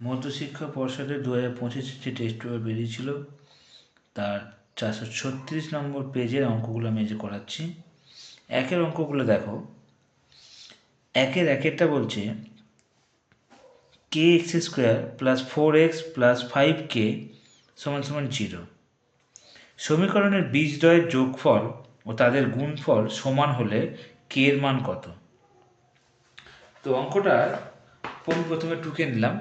মধ্যশিক্ষা পর্ষদের 2025 যে test paper বেরিয়েছিল তার 436 নম্বর পেজের অঙ্কগুলো আমি যে করাচ্ছি। একের অঙ্কগুলো দেখো, একেরটা বলছে k x square plus 4x plus 5k সমান সমান 0। সমীকরণের বীজদ্বয়ের যোগফল ও তাদের গুণফল সমান হলে কে এর মান কত? তো অঙ্কটা প্রথমে টুকে নিলাম।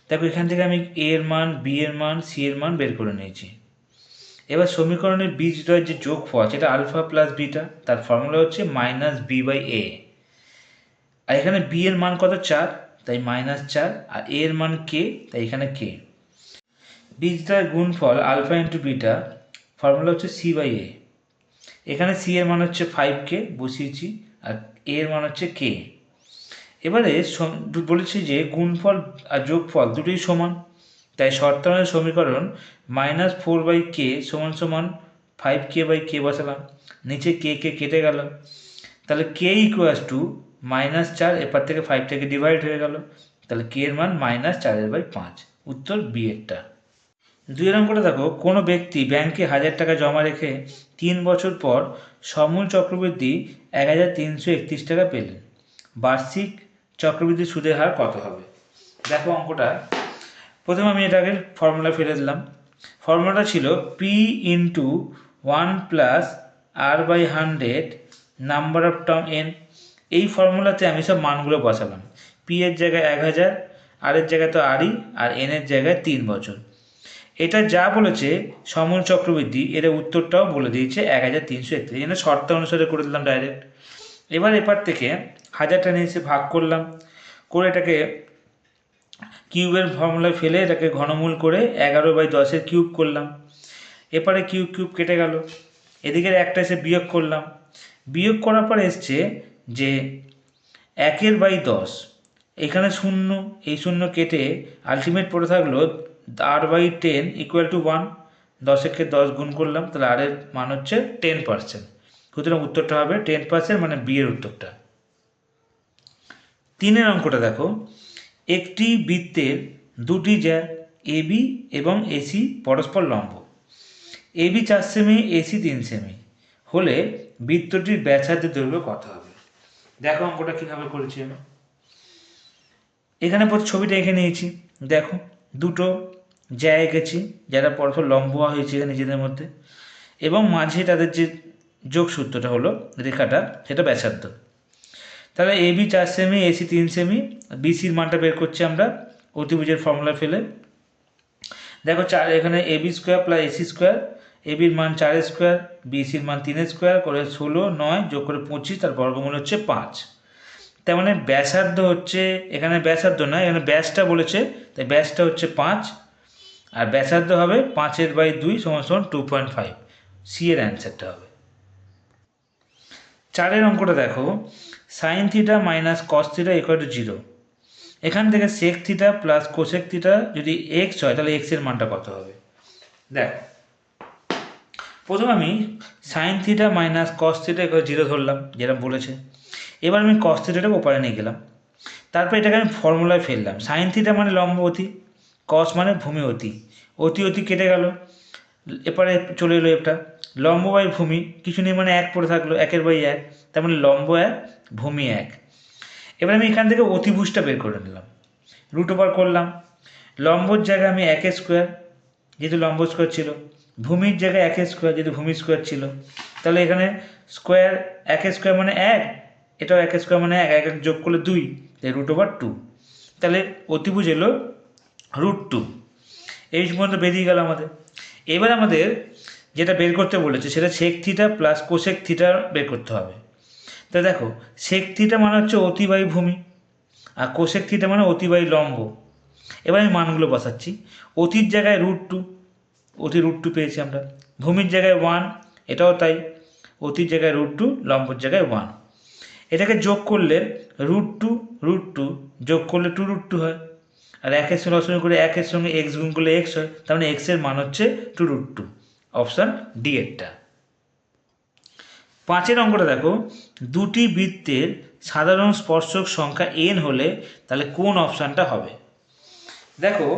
দেখো, এখান থেকে আমি এ এর মান, বি এর মান, সি এর মান বের করে নিয়েছি। এবার সমীকরণের বীজদ্বয়ের যে যোগফল সেটা আলফা প্লাস বিটা, তার ফর্মুলা হচ্ছে মাইনাস বি বাই এ। আর এখানে বি এর মান কত? 4, তাই -4, আর এ এর মান কে, তাই এখানে কে। বীজদ্বয়ের গুণফল আলফা ইন্টু বিটা, ফর্মুলা হচ্ছে সি বাই এ। এখানে সি এর মান হচ্ছে 5k বসিয়েছি, আর এ এর মান হচ্ছে কে। এবারে বলেছি যে গুণফল আর যোগফল দুটোই সমান, তাই শর্তানুযায়ী সমীকরণ -4/k সমান সমান 5k/k বসালাম। নিচে কে কে কেটে গেল, তাহলে k ইকুয়ালস টু -4, এপার থেকে 5 থেকে ডিভাইড হয়ে গেল, তাহলে k এর মান -4/5। উত্তর বি এরটা। 2 অঙ্কটা দেখো, কোনো ব্যক্তি ব্যাংকে 1000 টাকা জমা রেখে 3 বছর পর সমূল চক্রবৃদ্ধি 1331 টাকা পেলেন। বার্ষিক চক্রবৃদ্ধি সুদের হার কত হবে? দেখো অঙ্কটা, প্রথমে আমি এটাকে ফর্মুলা ফেলে দিলাম। ফর্মুলাটা ছিল P into 1 plus R by 100 number of term N. এই ফর্মুলাতে আমি সব মানগুলো বসালাম। পি এর জায়গায় 1000, আর এর জায়গায় তো আরই, আর এন এর জায়গায় 3 বছর। এটা যা বলেছে সমূল চক্রবৃদ্ধি, এর উত্তরটাও বলে দিয়েছে 1331। এখানে শর্ত অনুসারে করে দিলাম ডাইরেক্ট। এবার এপার থেকে 1000টা নিয়ে এসে ভাগ করলাম, করে এটাকে কিউবের ফর্মুলায় ফেলে এটাকে ঘনমূল করে 11/10 কিউব করলাম। এপারে কিউব কিউব কেটে গেল, এদিকের একটা এসে বিয়োগ করলাম। বিয়োগ করার পর এসছে যে 1/10, এখানে শূন্য, এই শূন্য কেটে আলটিমেট পড়ে থাকলো r/10 = 1। 10কে 10 গুণ করলাম, তাহলে আর এর মান হচ্ছে 10%। সুতরাং উত্তরটা হবে 10%, মানে বি এর উত্তরটা। 3 অঙ্কটা দেখো, একটি বৃত্তের দুটি জ্যা এবি এবং এসি পরস্পর লম্ব। এবি 4 সেমি, এসি 3 সেমি হলে বৃত্তটির ব্যাসার্ধের দৈর্ঘ্য কত হবে? দেখো অঙ্কটা কীভাবে করেছি আমি। এখানে ছবিটা এঁকে নিয়েছি। দেখো, দুটো জ্যা এঁকেছি যারা পরস্পর লম্ব হয়েছে নিজেদের মধ্যে, এবং মাঝে তাদের যে যোগসূত্রটা হলো রেখাটা, সেটা ব্যাসার্ধ। তাহলে এবি 4 সেমি, এসি 3 সেমি, বিসির মানটা বের করছি আমরা অতিভুজের ফর্মুলা ফেলে। দেখো, এখানে AB square plus AC square, এবির মান 4 স্কোয়ার, বিসির মান 3 স্কোয়ার করে 16, 9 যোগ করে 25, তার বর্গমূল হচ্ছে 5। তার মানে ব্যাসার্ধ হচ্ছে, এখানে ব্যাসার্ধ না, এখানে ব্যাসটা বলেছে, তাই ব্যাসটা হচ্ছে 5, আর ব্যাসার্ধ হবে 5/2 = 2.5। সি এর অ্যান্সারটা হবে। 4 অঙ্কটা দেখো, sine theta minus cos theta = 0। এখান থেকে sec theta plus cosec theta যদি এক্স হয়, তাহলে এক্স এর মানটা কত হবে? দেখ, প্রথম আমি sign theta minus cos theta = 0 ধরলাম, যেটা বলেছে। এবার আমি কস থিটাটাকে ওপারে নিয়ে গেলাম, তারপর এটাকে আমি ফর্মুলায় ফেললাম। সাইন থিটা মানে লম্ব অতি, কস মানে ভূমি অতি, অতি অতি কেটে গেল, এপারে চলে এলো এটা লম্ব বাই ভূমি, কিছু নেই মানে 1 পড়ে থাকলো, 1/1, তার মানে লম্ব 1, ভূমি 1। এবার আমি এখান থেকে অতিভুজটা বের করে নিলাম, রুট ওভার করলাম। লম্বর জায়গায় আমি 1 স্কোয়ার, যেহেতু লম্ব স্কোয়ার ছিল, ভূমির জায়গায় 1 স্কোয়ার, যেহেতু ভূমি স্কোয়ার ছিল, তাহলে এখানে স্কোয়ার 1 স্কোয়ার মানে 1, এটাও 1 স্কোয়ার মানে 1, 1 যোগ করলে 2, তাই √2। তাহলে অতিভুজ এলো √2। এই পর্যন্ত বেরিয়ে গেল আমাদের। এবার আমাদের যেটা বের করতে বলেছে সেটা sec theta plus cosec theta বের করতে হবে। তা দেখো, সেক থিটা মানে হচ্ছে অতি বাই ভূমি, আর কোসেক থিটা মানে অতি বাই লম্ব। এবার আমি মানগুলো বসাচ্ছি। অতির জায়গায় √2, অতি √2 পেয়েছি আমরা। ভূমির জায়গায় 1, এটাও তাই, অতির জায়গায় √2, লম্বর জায়গায় 1। এটাকে যোগ করলে √2 যোগ করলে 2√2 হয়, আর 1-এর সঙ্গে রসমি করে 1-এর সঙ্গে এক্স গুণ করলে এক্স হয়, তার মানে এক্সের মান হচ্ছে 2√2। Option D এরটা। 5 অঙ্কটা দেখো, দুটি বৃত্তের সাধারণ স্পর্শক সংখ্যা n হলে তাহলে কোন অপশানটা হবে? দেখো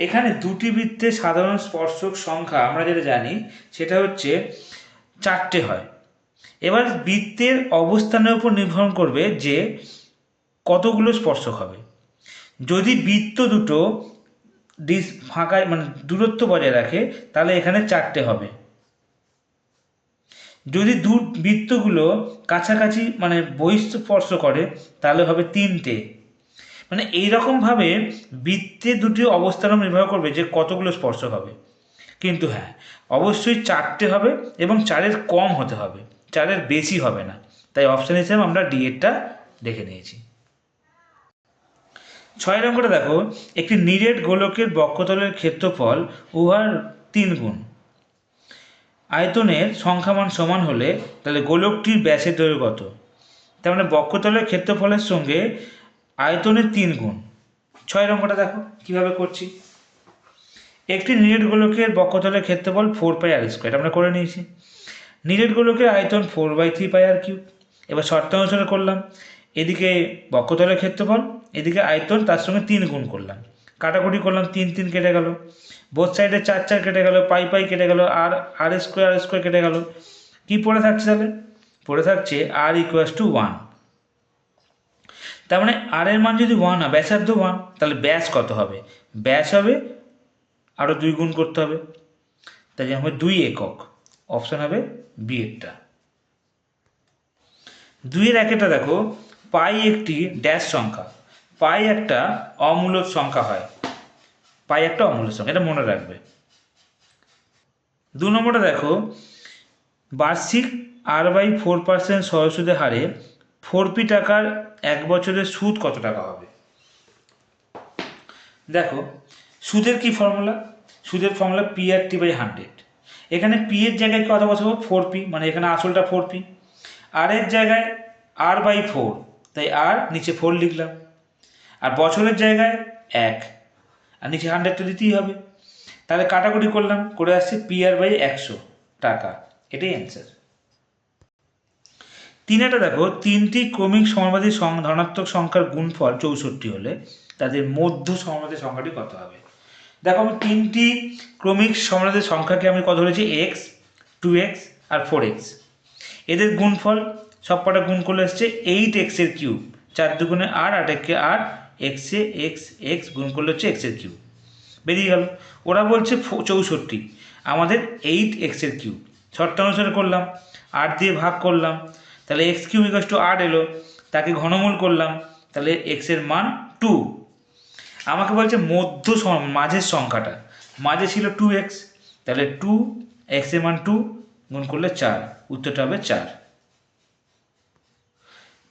এখানে দুটি বৃত্তের সাধারণ স্পর্শক সংখ্যা আমরা যেটা জানি সেটা হচ্ছে 4টে হয়। এবার বৃত্তের অবস্থানের উপর নির্ভর করবে যে কতগুলো স্পর্শক হবে। যদি বৃত্ত দুটো ফাঁকায় মানে দূরত্ব বজায় রাখে তাহলে এখানে 4টে হবে। যদি বৃত্তগুলো কাছাকাছি মানে বহিঃস্পর্শ করে তাহলে হবে 3টে। মানে এইরকমভাবে বৃত্তে দুটি অবস্থান নির্ভর করবে যে কতগুলো স্পর্শক হবে। কিন্তু হ্যাঁ, অবশ্যই 4টে হবে এবং 4-এর কম হতে হবে, 4-এর বেশি হবে না। তাই অপশান হিসেবে আমরা ডি এরটা দেখে নিয়েছি। 6 নম্বরে দেখো, একটি নিরেট গোলকের বক্ষতলের ক্ষেত্রফল উহার 3 গুণ। আয়তনের সংখ্যামান সমান হলে তাহলে গোলকটির ব্যাসের দৈর্ঘ্য কত? তার মানে বক্ষতলের ক্ষেত্রফলের সঙ্গে আয়তনের 3 গুণ। 6 নম্বরটা দেখো কীভাবে করছি। একটি নিরেট গোলকের বক্ষতলের ক্ষেত্রফল 4πr², আমরা করে নিয়েছি। নিরেট গোলকের আয়তন 4/3πr³। এবার শর্ত অনুসারে করলাম, এদিকে বক্ষতলের ক্ষেত্রফল, এদিকে আয়তন, তার সঙ্গে 3 গুণ করলাম, কাটাকুটি করলাম, 3 কেটে গেল, বোথ সাইডে 4 কেটে গেল, পাই কেটে গেল, আর r² কেটে গেল। কি পড়ে থাকছে তাহলে? পড়ে থাকছে r=1। তার মানে আর এর মান যদি 1 হয়, ব্যাসার্ধ 1, তাহলে ব্যাস কত হবে? ব্যাস হবে আরও 2 গুণ করতে হবে, তাই জন্য হবে 2 একক। অপশান হবে বি এরটা। 2-এর একেটা দেখো, পাই একটি ড্যাশ সংখ্যা। পাই একটা অমূলক সংখ্যা হয়, পাই একটা অমূলক সংখ্যা, এটা মনে রাখবে। 2 নম্বরটা দেখো, বার্ষিক r/4% সহজসুদের হারে 4p টাকার 1 বছরের সুদ কত টাকা হবে? দেখো সুদের কি ফর্মুলা? সুদের ফর্মুলা p/100। এখানে p এর জায়গায় কত বসাবো? 4p, মানে এখানে আসলটা 4p। আর এর জায়গায় r/4, তাই আর নিচে 4 লিখলাম। আর বছরের জায়গায় 1, আর নিচে 100 তো দিতেই হবে। তাহলে কাটাকুটি করলাম, করে আসছে pr/100 টাকা, এটাই অ্যান্সার। 3-টা দেখো, 3টি ক্রমিক সমানুপাতি ধনাত্মক সংখ্যার গুণফল 64 হলে তাদের মধ্য সমানুপাতি সংখ্যাটি কত হবে? দেখো আমি 3টি ক্রমিক সমানুপাতি সংখ্যাকে আমি কত ধরেছি? x, 2x আর 4x। এদের গুণফল সবকটা গুণ করলে আসছে 8x³ 4 দুগুণে 8, 8 8, x গুণ করলে হচ্ছে x³ বেরিয়ে গেল। ওরা বলছে 64, আমাদের 8x³। শর্তানুসারে করলাম, 8 দিয়ে ভাগ করলাম, তাহলে x³ = 8 এলো। তাকে ঘনমূল করলাম, তাহলে x এর মান 2। আমাকে বলছে মধ্য মাঝের সংখ্যাটা, মাঝে ছিল 2x, তাহলে 2, x এর মান 2 গুণ করলে 4, উত্তরটা হবে 4।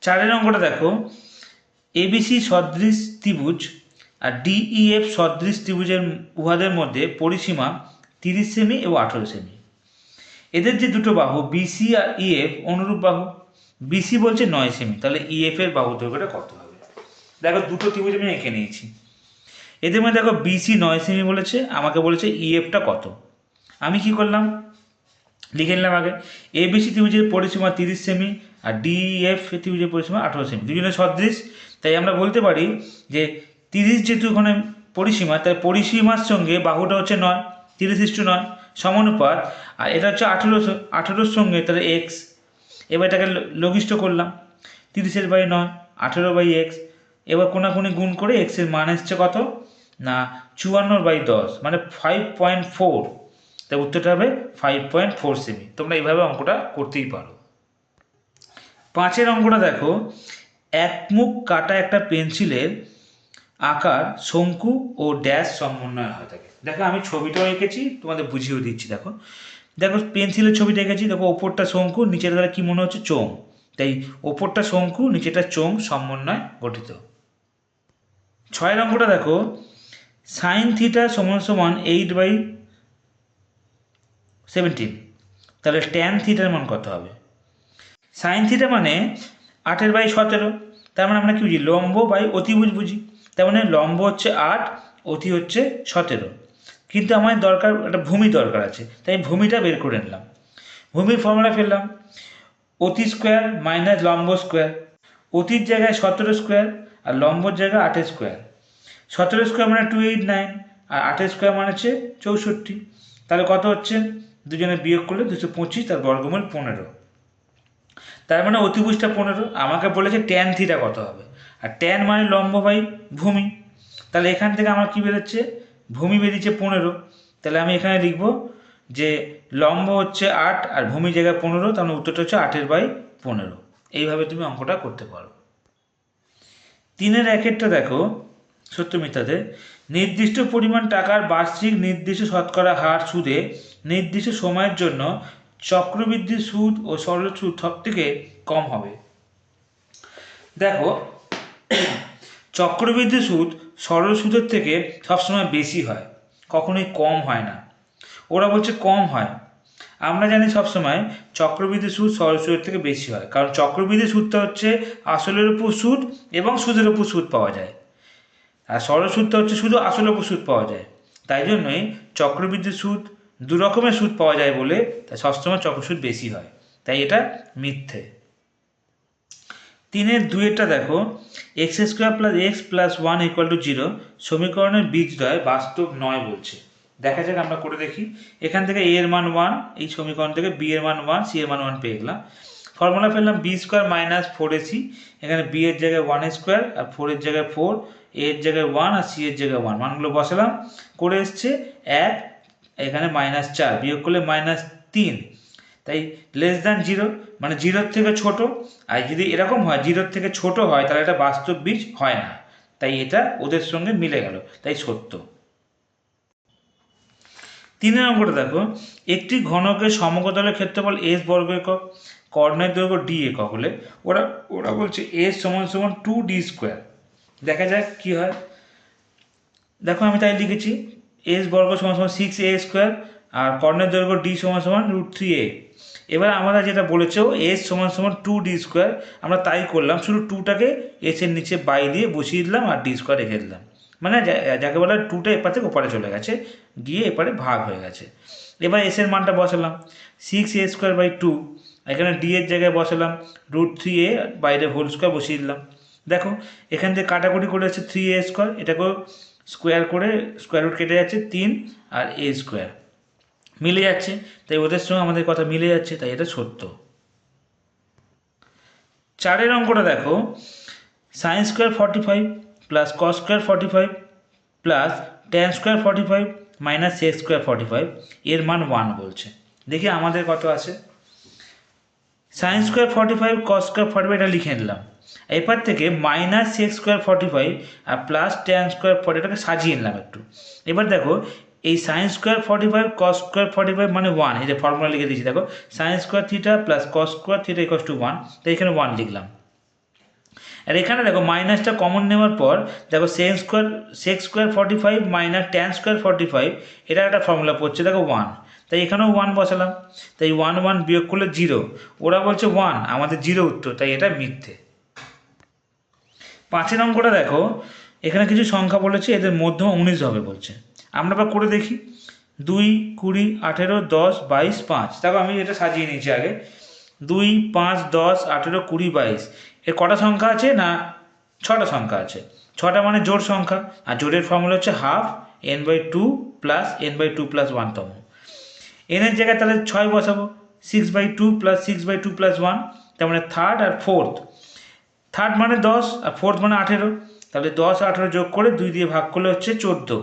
4-এর অঙ্কটা দেখো, ABC সদৃশ ত্রিভুজ আর DEF সদৃশ ত্রিভুজের উহাদের মধ্যে পরিসীমা 30 সেমি এবং 18 সেমি। এদের যে দুটো বাহু BC আর EF অনুরূপ বাহু। BC বলছে 9 সেমি, তাহলে EF এর বাহু দৈর্ঘ্যটা কত হবে? দেখো দুটো ত্রিভুজ আমি এঁকে নিয়েছি। এদের মধ্যে দেখো BC 9 সেমি বলেছে, আমাকে বলেছে EFটা কত। আমি কি করলাম? লিখে নিলাম আগে, ABC ত্রিভুজের পরিসীমা 30 সেমি আর DEF ত্রিভুজের পরিসীমা 18 সেমি, দুজনে সদৃশ। তাই আমরা বলতে পারি যে 30 যেহেতু ওখানে পরিসীমা, তাই পরিসীমার সঙ্গে বাহুটা হচ্ছে 9, 30:9 সমানুপাত। আর এটা হচ্ছে 18 সঙ্গে তাহলে x। এবার এটাকে লঘিষ্ঠ করলাম, 30/9, 18/x। এবার কোনাকুনি গুণ করে x এর মান এসছে কত না 54/10, মানে 5.4। তাই উত্তরটা হবে 5.4 সেমি। তোমরা এইভাবে অঙ্কটা করতেই পারো। 5-এর অঙ্কটা দেখো, একমুখ কাটা একটা পেন্সিলের আকার শঙ্কু ও ড্যাশ সমন্বয় হয়ে থাকে। দেখো আমি ছবিটাও এঁকেছি, তোমাদের বুঝিয়েও দিচ্ছি। দেখো দেখো পেন্সিলের ছবিটা এঁকেছি, দেখো ওপরটা শঙ্কু, নিচের দ্বারা কি মনে হচ্ছে? চোঙ। তাই ওপরটা শঙ্কু, নিচেটা চোঙ সমন্বয় গঠিত। 6-এর অঙ্কটা দেখো, sin θ = 8/17, তাহলে tan θ এর মান কত হবে? sin θ মানে 8/17, তার মানে আমরা কি বুঝি? লম্ব বাই অতিভুজ বুঝি। তার মানে লম্ব হচ্ছে 8, অতি হচ্ছে 17। কিন্তু আমাদের দরকার একটা ভূমি দরকার আছে, তাই ভূমিটা বের করে নিলাম। ভূমির ফর্মুলা ফেললাম, অতি স্কোয়ার মাইনাস লম্ব স্কোয়ার। অতির জায়গায় 17 স্কোয়ার আর লম্বর জায়গায় 8 স্কোয়ার, 17 স্কোয়ার মানে 289, আর 8 স্কোয়ার মানে হচ্ছে 64। তাহলে কত হচ্ছে, দুজনে বিয়োগ করলে 225, তার বর্গমূল 15। তার মানে অতিভুজটা 15। আমাকে বলেছে ট্যান থিটা কত হবে, আর ট্যান মানে লম্ব বাই ভূমি। তাহলে এখান থেকে আমার কী বেরোচ্ছে, ভূমি বেরিয়েছে 15। তাহলে আমি এখানে লিখব যে লম্ব হচ্ছে 8 আর ভূমি জায়গায় 15, তাহলে উত্তরটা হচ্ছে 8/15। এইভাবে তুমি অঙ্কটা করতে পারো। 3-এর 1-এরটা দেখো, সত্য মিথ্যাতে, নির্দিষ্ট পরিমাণ টাকার বার্ষিক নির্দিষ্ট শতকরা হার সুদে নির্দিষ্ট সময়ের জন্য চক্রবৃদ্ধি সুদ ও সরল সুদ সব থেকে কম হবে। দেখো, চক্রবৃদ্ধি সুদ সরল সুদের থেকে সবসময় বেশি হয়, কখনোই কম হয় না। ওরা বলছে কম হয়। আমরা জানি সবসময় চক্রবৃদ্ধি সুদ সরল সুদের থেকে বেশি হয়, কারণ চক্রবৃদ্ধি সুদটা হচ্ছে আসলের উপর সুদ এবং সুদের উপর সুদ পাওয়া যায়, আর সরল সুদটা হচ্ছে শুধু আসলের উপর সুদ পাওয়া যায়। তাই জন্যই চক্রবৃদ্ধি সুদ, দু রকমের সুদ পাওয়া যায় বলে তাই সবসময় চক্রসুদ বেশি হয়, তাই এটা মিথ্যে। 3-এর 2-এরটা দেখো, x² + x + 1 = 0 সমীকরণের বীজদ্বয় বাস্তব নয় বলছে। দেখা যাক, আমরা করে দেখি। এখান থেকে a এর মান 1, এই সমীকরণ থেকে b এর মান 1, c এর মান 1 পেয়ে গেলাম। ফর্মুলা ফেললাম b² - 4ac, এখানে b এর জায়গায় 1² আর 4 এর জায়গায় 4, a এর জায়গায় 1 আর c এর জায়গায় 1, মানগুলো বসালাম, করে এসছে 1, এখানে -4, বিয়োগ করলে -3, তাই <0 মানে 0-র থেকে ছোট। আর যদি এরকম হয় 0-র থেকে ছোট হয়, তাহলে এটা বাস্তব বীজ হয় না, তাই এটা ওদের সঙ্গে মিলে গেল, তাই সত্য। 3-এর অঙ্কটা দেখো, একটি ঘনকের সমকতলের ক্ষেত্রফল s বর্গ একক, কর্ণের দৈর্ঘ্য d একক হলে ওরা বলছে s = 2d²। দেখা যাক কি হয়। দেখো, আমি তাই লিখেছি s বর্গ = 6a², আর কর্ণের দৈর্ঘ্য d = √3a। এবার আমরা যেটা বলেছে s = 2d², আমরা তাই করলাম, শুধু 2টাকে s এর নিচে বাই দিয়ে বসিয়ে দিলাম আর d² রেখে দিলাম, মানে যাকে বলে 2টা এপার থেকে ওপারে চলে গেছে, গিয়ে এপারে ভাগ হয়ে গেছে। এবার s এর মানটা বসালাম 6a²/2, এখানে d এর জায়গায় বসালাম √3a, বাইরে হোল² বসিয়ে দিলাম। দেখো, এখান থেকে কাটাকুটি করে যাচ্ছে 3a², এটাকেও স্কোয়ার করে স্কোয়ার রুট কেটে যাচ্ছে 3 আর a², মিলে যাচ্ছে, তাই ওদের সঙ্গে আমাদের কথা মিলে যাচ্ছে, তাই এটা সত্য। 4-এর অঙ্কটা দেখো, sin² 45 + cos² 45 + tan² 45 - sec² 45 এর মান 1 বলছে। দেখি আমাদের কত আছে। sin² 45 cos² 45 এটা লিখে নিলাম। এরপর থেকে -sec² 45 আর +tan² 45 এটাকে সাজিয়ে নিলাম একটু। এবার দেখো, এই sin² 45 cos² 45 মানে 1, এই যে ফর্মুলা লিখে দিয়েছি দেখো, sin² θ + cos² θ = 1, তাই এখানে 1 লিখলাম। আর এখানে দেখো মাইনাসটা কমন নেওয়ার পর দেখো sec² 45 - tan² 45, এটা একটা ফর্মুলা পড়ছে দেখো 1, তাই এখানেও 1 বসালাম, তাই 1 বিয়োগ করলে 0, ওরা বলছে 1, আমাদের 0 উত্তর, তাই এটা মিথ্যে। 5-এর অঙ্কটা দেখো, এখানে কিছু সংখ্যা বলেছে, এদের মধ্যম 19 হবে বলছে। আমরা আবার করে দেখি, 2, 20, 18, 10, 22, 5। দেখো, আমি এটা সাজিয়ে নিয়েছি আগে, 2, 5, 10, 18, 20, 22, এর কটা সংখ্যা আছে না 6টা সংখ্যা আছে। 6টা মানে জোড় সংখ্যা, আর জোড়ের ফর্মুলা হচ্ছে ½ n/2 + n/2 + 1 তম। এর জায়গায় তাহলে 6 বসাবো, 6/2 + 6/2 + 1, তার মানে থার্ড আর ফোর্থ। থার্ড মানে 10 আর ফোর্থ মানে 18, তাহলে 10 আর 18 যোগ করে 2 দিয়ে ভাগ করলে হচ্ছে 14।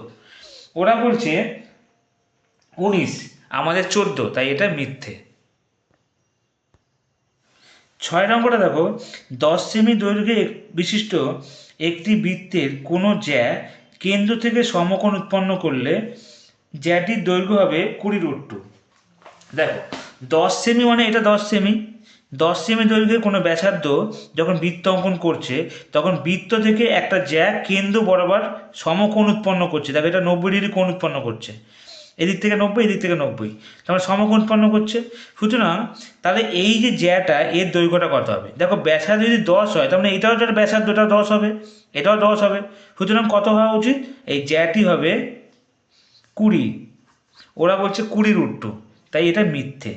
ওরা বলছে 19, আমাদের 14, তাই এটা মিথ্যে। 6 অঙ্কটা দেখো, 10 সেমি দৈর্ঘ্যে বিশিষ্ট একটি বৃত্তের কোনো জ্যা কেন্দ্র থেকে সমকোণ উৎপন্ন করলে জ্যাটির দৈর্ঘ্য হবে 20√2। দেখো, 10 সেমি মানে এটা 10 সেমি, 10 সেমি দৈর্ঘ্যের কোনো ব্যাসার্ধ যখন বৃত্ত অঙ্কন করছে, তখন বৃত্ত থেকে একটা জ্যা কেন্দ্র বরাবর সমকোণ উৎপন্ন করছে। দেখো, এটা 90° কোণ উৎপন্ন করছে, এদিক থেকে 90, এদিক থেকে 90, তাহলে সমকোণ উৎপন্ন করছে। সুতরাং তাহলে এই যে জ্যাটা, এর দৈর্ঘ্যটা কত হবে? দেখো, ব্যাসার্ধ যদি 10 হয়, তার মানে এটাও যেটা ব্যাসার্ধটা 10 হবে, এটাও 10 হবে। সুতরাং কত হওয়া উচিত? এই জ্যাটি হবে 20, ওরা বলছে 20√2, তাই এটা মিথ্যে।